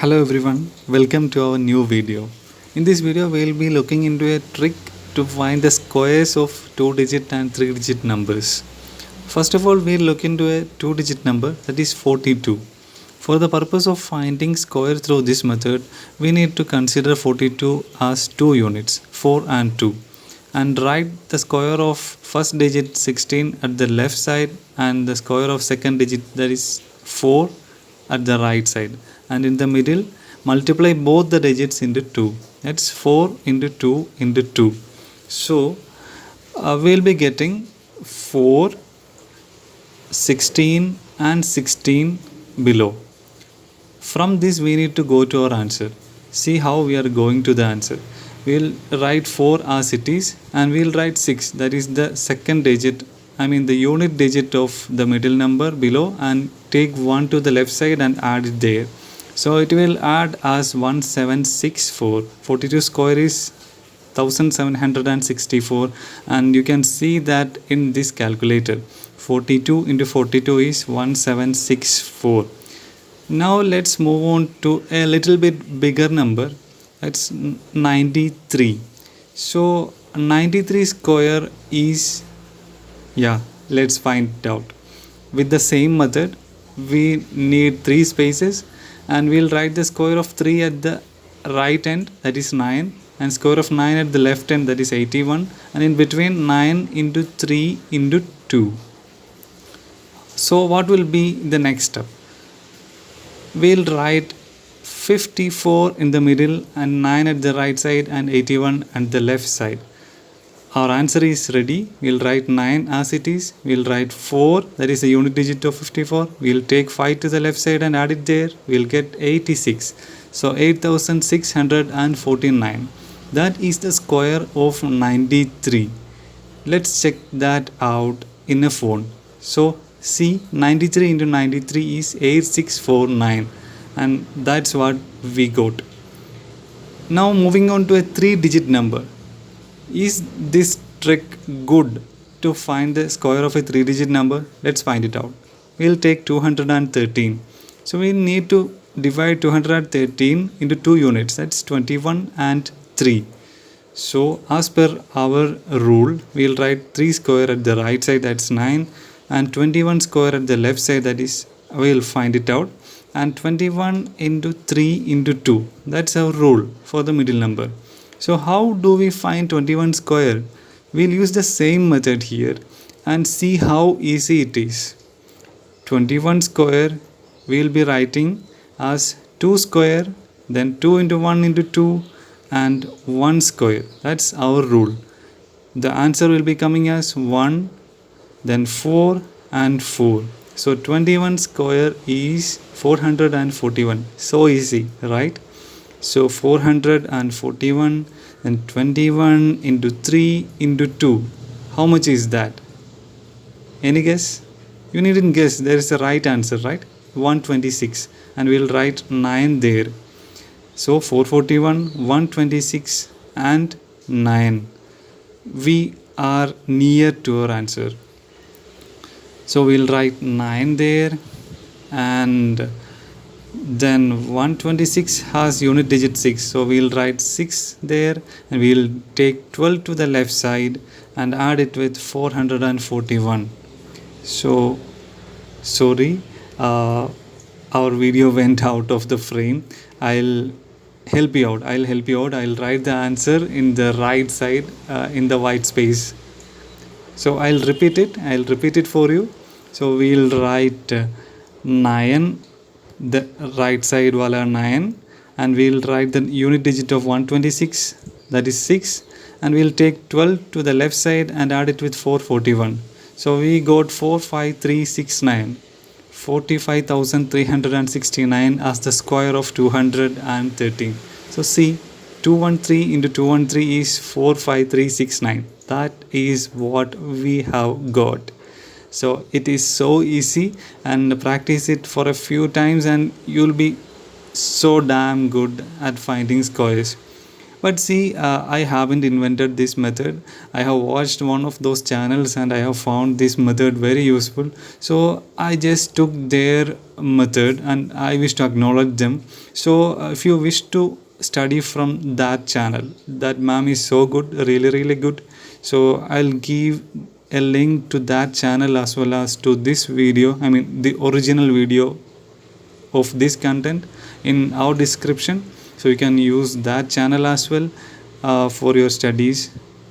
Hello everyone, welcome to our new video. In this video we will be looking into a trick to find the squares of 2-digit and 3-digit numbers. First of all, we will look into a 2-digit number, that is 42. For the purpose of finding square through this method, we need to consider 42 as two units, 4 and 2, and write the square of first digit 16 at the left side and the square of second digit, that is 4, at the right side, and in the middle multiply both the digits into 2. That's 4 into 2 into 2. So we'll be getting 4, 16 and 16 below. From this we need to go to our answer. See how we are going to the answer. We'll write 4 as it is, and we'll write 6, that is the second digit, the unit digit of the middle number below, and take 1 to the left side and add it there. So it will add as 1764. 42 square is 1764, and you can see that in this calculator 42 into 42 is 1764. Now let's move on to a little bit bigger number. That's 93. So 93 square is, let's find it out. With the same method, we need 3 spaces, and we'll write the square of 3 at the right end, that is 9, and square of 9 at the left end, that is 81, and in between 9 into 3 into 2. So what will be the next step? We'll write 54 in the middle and 9 at the right side and 81 at the left side. Our answer is ready. We'll write 9 as it is. We'll write 4, that is the unit digit of 54. We'll take 5 to the left side and add it there. We'll get 86. So 8649. That is the square of 93. Let's check that out in a phone. So see, 93 into 93 is 8649, and that's what we got. Now moving on to a 3-digit number. Is this trick good to find the square of a 3-digit number? Let's find it out. We'll take 213. So we need to divide 213 into 2 units, that's 21 and 3. So as per our rule, we'll write 3 square at the right side, that's 9, and 21 square at the left side, that is, we'll find it out, and 21 into 3 into 2. That's our rule for the middle number. So how do we find 21 square? We'll use the same method here and see how easy it is. 21 square we'll be writing as 2 square, then 2 into 1 into 2, and 1 square. That's our rule. The answer will be coming as 1, then 4 and 4. So 21 square is 441. So easy, right? So 441, then 21 into 3 into 2. How much is that? Any guess? You needn't guess. There is a right answer, right? 126. And we'll write 9 there. So 441, 126 and 9. We are near to our answer. So we'll write 9 there, and then 126 has unit digit 6, so we'll write 6 there, and we'll take 12 to the left side and add it with 441. So sorry, our video went out of the frame. I'll help you out. I'll write the answer in the right side in the white space. So I'll repeat it for you. So we'll write 9, the right side wala 9, and we'll write the unit digit of 126, that is 6, and we'll take 12 to the left side and add it with 441. So we got 45369, 45,369 as the square of 213. So see, 213 into 213 is 45369. That is what we have got. So it is so easy, and practice it for a few times and you'll be so damn good at finding squares. But see, I haven't invented this method. I have watched one of those channels and I have found this method very useful. So I just took their method and I wish to acknowledge them. So if you wish to study from that channel, that ma'am is so good, really good. So I'll give a link to that channel as well as to this video, I mean the original video of this content in our description, so you can use that channel as well for your studies.